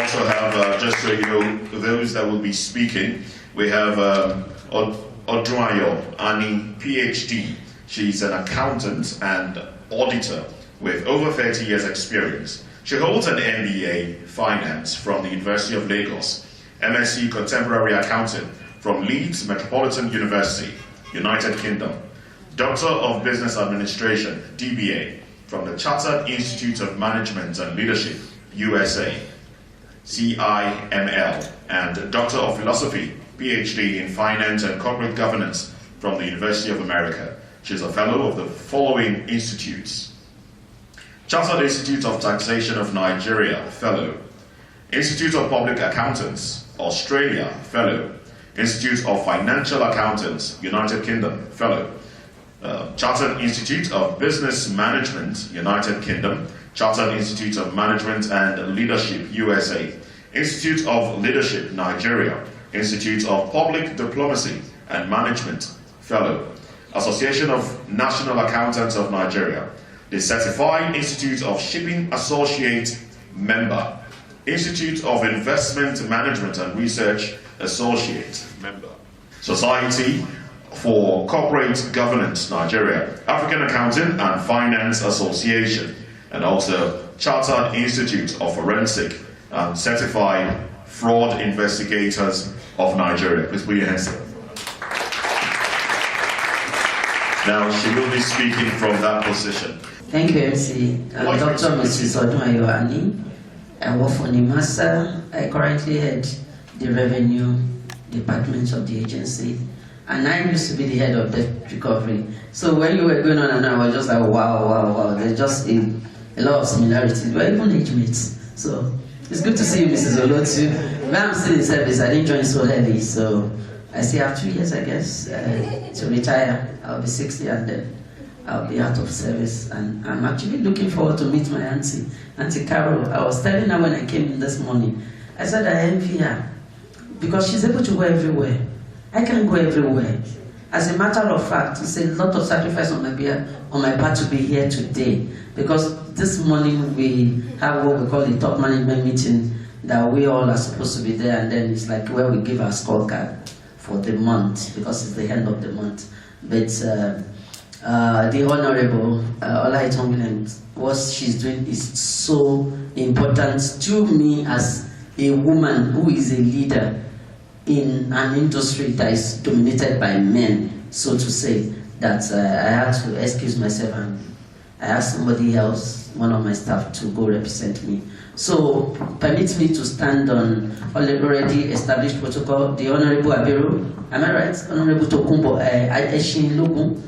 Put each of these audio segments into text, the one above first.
also have, just so you know, those that will be speaking, we have Odunayo, Annie, PhD. She's an accountant and auditor with over 30 years experience. She holds an MBA Finance from the University of Lagos, MSc Contemporary Accounting from Leeds Metropolitan University, United Kingdom, Doctor of Business Administration, DBA, from the Chartered Institute of Management and Leadership, USA, CIML, and Doctor of Philosophy, PhD in Finance and Corporate Governance from the University of America. She is a fellow of the following institutes: Chartered Institute of Taxation of Nigeria, Fellow; Institute of Public Accountants, Australia, Fellow; Institute of Financial Accountants, United Kingdom, Fellow; Chartered Institute of Business Management, United Kingdom; Chartered Institute of Management and Leadership, USA; Institute of Leadership, Nigeria; Institute of Public Diplomacy and Management, Fellow; Association of National Accountants of Nigeria; the Certified Institute of Shipping Associate, Member; Institute of Investment Management and Research, Associate, Member; Society for Corporate Governance, Nigeria; African Accounting and Finance Association; and also Chartered Institute of Forensic and Certified Fraud Investigators of Nigeria. Please put your hands up. Now, she will be speaking from that position. Thank you, MC. I'm Dr. Mrs. Odunayo Ani. I work for NIMASA. I currently head the revenue department of the agency. And I used to be the head of debt recovery. So when you were going on and I was just like, wow. There's just a lot of similarities. We're even age mates. So it's good to see you, Mrs. Olotu. When I'm still in service, I didn't join so early. So I still have 2 years, I guess, to retire. I'll be 60 and then I'll be out of service. And I'm actually looking forward to meet my auntie, Auntie Carol. I was telling her when I came in this morning, I said I envy her because she's able to go everywhere. I can't go everywhere. As a matter of fact, it's a lot of sacrifice on my part to be here today, because this morning we have what we call a top management meeting that we all are supposed to be there, and then it's like where we give our scorecard for the month, because it's the end of the month. But the Honorable Olaiton Williams, what she's doing is so important to me as a woman who is a leader in an industry that is dominated by men, so to say, that I had to excuse myself and I asked somebody else, one of my staff, to go represent me. So permit me to stand on already established protocol. The Honorable Abiru, am I right? Honorable Tokumbo Eshin Logun.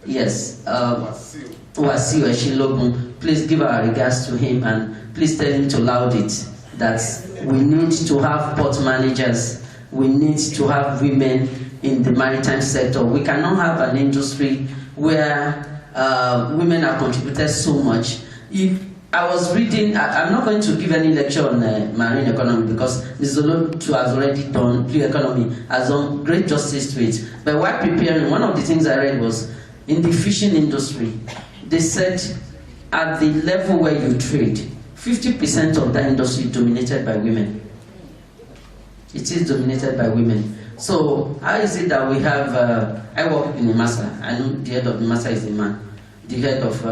Yes, Wasiu Eshin Logun. Please give our regards to him and please tell him to laud it that we need to have port managers. We need to have women in the maritime sector. We cannot have an industry where women have contributed so much. I was reading, I'm not going to give any lecture on marine economy because Ms. Olotu has already done, blue economy, has done great justice to it. But while preparing, one of the things I read was, in the fishing industry, they said at the level where you trade, 50% of that industry is dominated by women. It is dominated by women. So how is it that we have, I work in NIMASA, I know the head of NIMASA is a man, the head of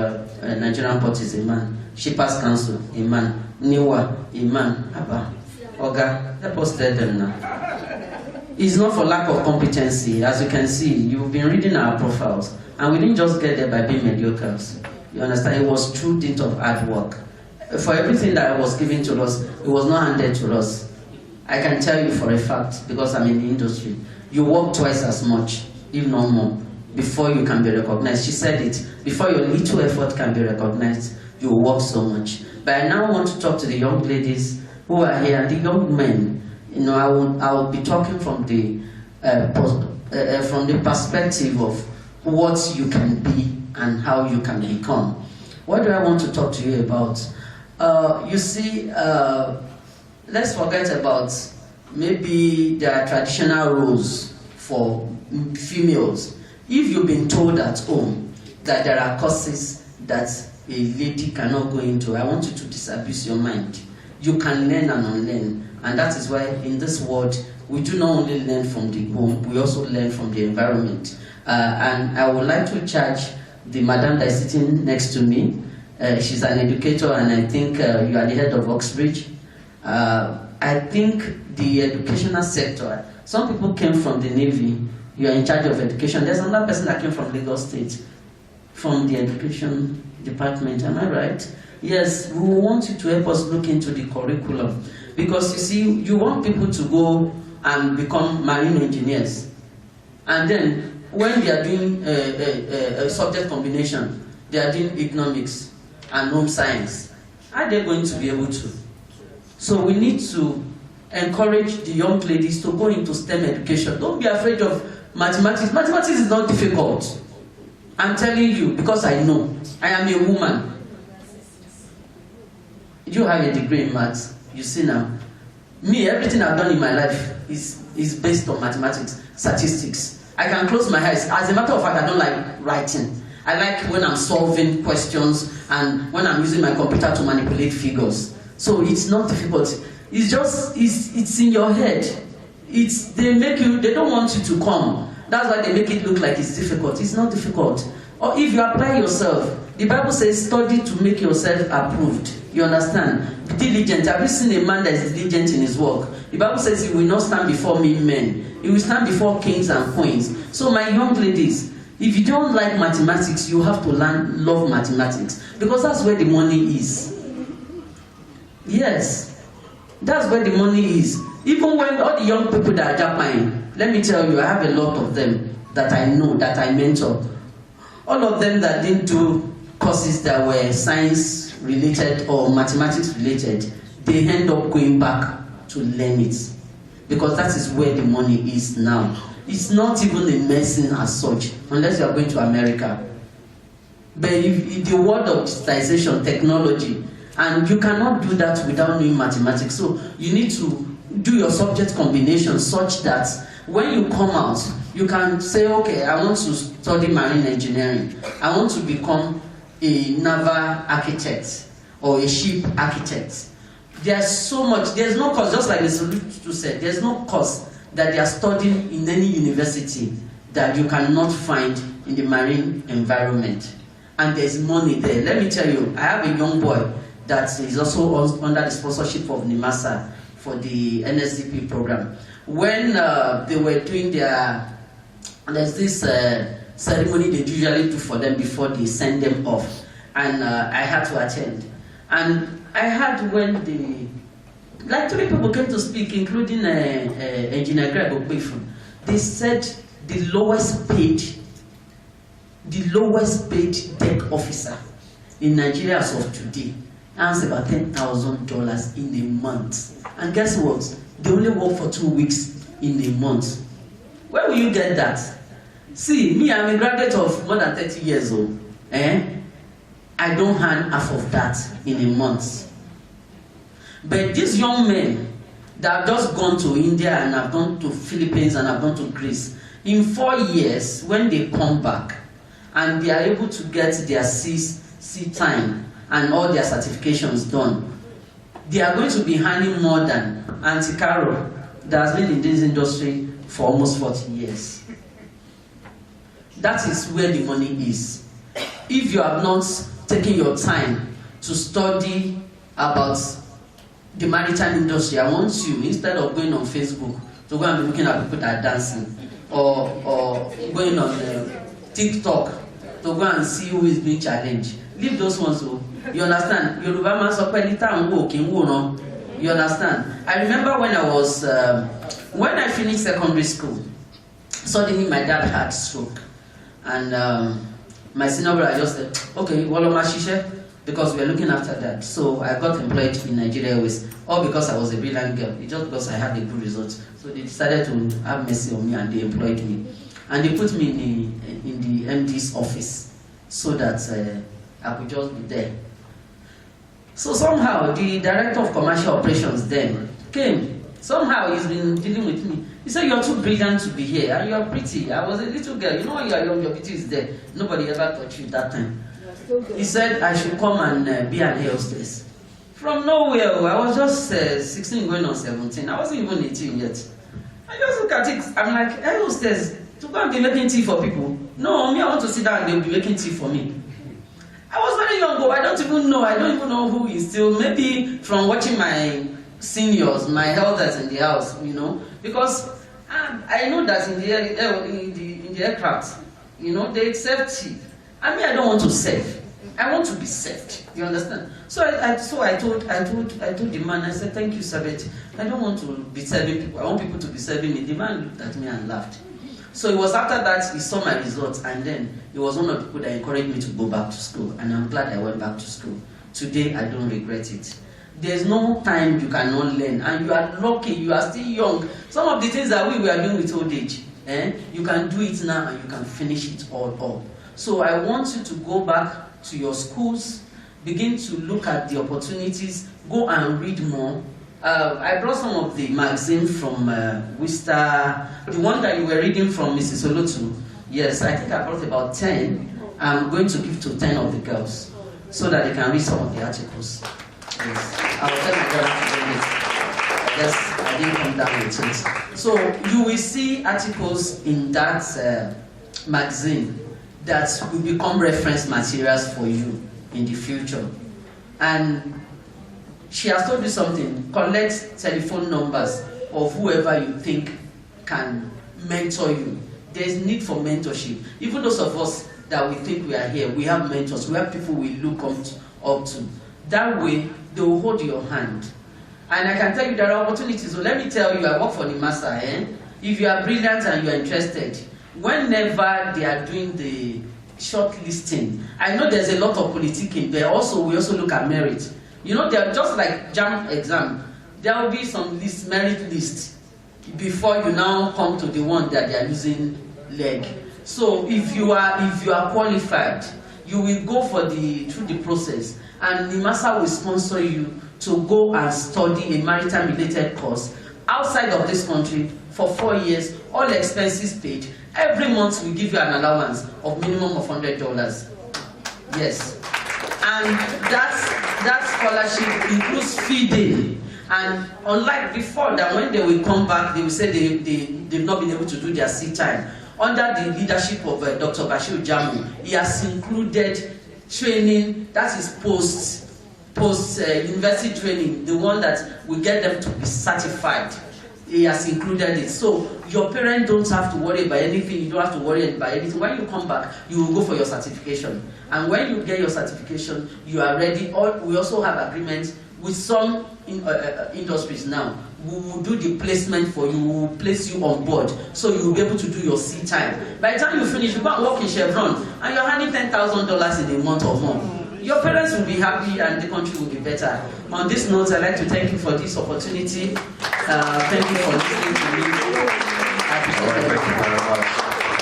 Nigerian Port is a man, Shippers Council, a man, Niwa, a man, Abba, Oga, help us tell them now. It's not for lack of competency. As you can see, you've been reading our profiles, and we didn't just get there by being mediocres. You understand? It was true dint of hard work. For everything that was given to us, it was not handed to us. I can tell you for a fact, because I'm in the industry, you work twice as much, if not more, before you can be recognized. She said it, before your little effort can be recognized, you work so much. But I now want to talk to the young ladies who are here, and the young men. You know, I will be talking from the perspective of what you can be and how you can become. What do I want to talk to you about? You see, let's forget about maybe there are traditional roles for females. If you've been told at home that there are courses that a lady cannot go into, I want you to disabuse your mind. you can learn and unlearn. And that is why in this world, we do not only learn from the home, we also learn from the environment. And I would like to charge the madam that is sitting next to me. She's an educator, and I think you are the head of Oxbridge. I think the educational sector, some people came from the Navy, you are in charge of education. There's another person that came from Lagos State, from the education department, am I right? Yes, we want you to help us look into the curriculum. Because you see, you want people to go and become marine engineers. And then, when they are doing a subject combination, they are doing economics and home science. Are they going to be able to? So we need to encourage the young ladies to go into STEM education. Don't be afraid of mathematics. Mathematics is not difficult. I'm telling you, because I know. I am a woman. You have a degree in maths. You see now. Me, everything I've done in my life is based on mathematics, statistics. I can close my eyes. As a matter of fact, I don't like writing. I like when I'm solving questions and when I'm using my computer to manipulate figures. So it's not difficult. It's just, it's in your head. They don't want you to come. That's why they make it look like it's difficult. It's not difficult. Or if you apply yourself, the Bible says, study to make yourself approved. You understand? Be diligent. Have you seen a man that is diligent in his work? The Bible says he will not stand before men. He will stand before kings and queens. So my young ladies, if you don't like mathematics, you have to love mathematics. Because that's where the money is. Yes. That's where the money is. Even when all the young people that are Japan, let me tell you, I have a lot of them that I know, that I mentor. All of them that didn't do courses that were science related or mathematics related, they end up going back to learn it. Because that is where the money is now. It's not even a medicine as such, unless you are going to America. But if the world of digitization, technology, and you cannot do that without knowing mathematics. So you need to do your subject combination such that when you come out, you can say, okay, I want to study marine engineering. I want to become a naval architect or a ship architect. There's so much, there's no course, just like the Solutu said, there's no course that they are studying in any university that you cannot find in the marine environment. And there's money there. Let me tell you, I have a young boy that is also under the sponsorship of NIMASA for the NSDP program. When they were doing there's this ceremony they usually do for them before they send them off. And I had to attend. And I had when like 3 people came to speak, including Engineer Greg Okpefun. They said the lowest paid deck officer in Nigeria as of today earns about $10,000 in a month. And guess what? They only work for 2 weeks in a month. Where will you get that? See, me, I'm a graduate of more than 30 years old. I don't earn half of that in a month. But these young men that have just gone to India and have gone to Philippines and have gone to Greece, in 4 years, when they come back and they are able to get their C time and all their certifications done, they are going to be earning more than Auntie Carol that has been in this industry for almost 40 years. That is where the money is. If you have not taken your time to study about the maritime industry, I want you, instead of going on Facebook, to go and be looking at people that are dancing, or going on TikTok, to go and see who is being challenged. Leave those ones. You understand? You understand? I remember when I was, when I finished secondary school, suddenly my dad had stroke. And my senior brother just said, okay, because we are looking after that. So I got employed in Nigeria Airways, all because I was a brilliant girl. It's just because I had a good result. So they decided to have mercy on me and they employed me. And they put me in the MD's office so that I could just be there. So somehow the director of commercial operations then came. Somehow he's been dealing with me. He said, you're too brilliant to be here and you're pretty. I was a little girl. You know when you're young, your beauty is there. Nobody ever touched you that time. He said I should come and be an air hostess. From nowhere, I was just 16 going on 17. I wasn't even 18 yet. I just look at it, I'm like, hey, hostess, to go and be making tea for people. No, me, I want to sit down and they'll be making tea for me. I was very young, but I don't even know who is still, maybe from watching my seniors, my elders in the house, you know, because I know that in the aircraft, you know, they serve tea. I mean, I don't want to serve. I want to be served. You understand? So I told the man, I said, thank you, sir, but I don't want to be serving people. I want people to be serving me. The man looked at me and laughed. So it was after that he saw my results, and then he was one of the people that encouraged me to go back to school, and I'm glad I went back to school. Today I don't regret it. There's no time you cannot learn, and you are lucky, you are still young. Some of the things that we are doing with old age, you can do it now and you can finish it all up. So I want you to go back to your schools, begin to look at the opportunities, go and read more. I brought some of the magazines from Worcester, the one that you were reading from Mrs. Olotu. Yes, I think I brought about 10. I'm going to give to 10 of the girls so that they can read some of the articles. Yes, I will tell my girls to read it. Yes, I didn't come down with it. So you will see articles in that magazine that will become reference materials for you in the future. And she has told you something. Collect telephone numbers of whoever you think can mentor you. There is need for mentorship. Even those of us that we think we are here, we have mentors, we have people we look up to. That way, they will hold your hand. And I can tell you there are opportunities. So let me tell you, I work for NIMASA. If you are brilliant and you are interested, whenever they are doing the shortlisting, I know there's a lot of politicking there. We also look at merit. You know, they're just like JAMB exam. There will be some merit list before you now come to the one that they are using leg. So if you are qualified, you will go through the process, and NIMASA will sponsor you to go and study a maritime related course outside of this country for 4 years, all expenses paid. Every month we give you an allowance of minimum of $100. Yes. And that scholarship includes feeding. And unlike before, that when they will come back, they will say they've not been able to do their seat time. Under the leadership of Dr. Bashir Jamu, he has included training that is post university training, the one that will get them to be certified. He has included it. So your parents don't have to worry about anything, you don't have to worry about anything. When you come back, you will go for your certification. And when you get your certification, you are ready. We also have agreements with some industries now. We will do the placement for you, we will place you on board, so you will be able to do your seat time. By the time you finish, you go and work in Chevron, and you're earning $10,000 in a month or more. Your parents will be happy and the country will be better. On this note, I'd like to thank you for this opportunity. Thank you for listening to me. Thank you very much.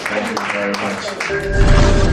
Thank you very much.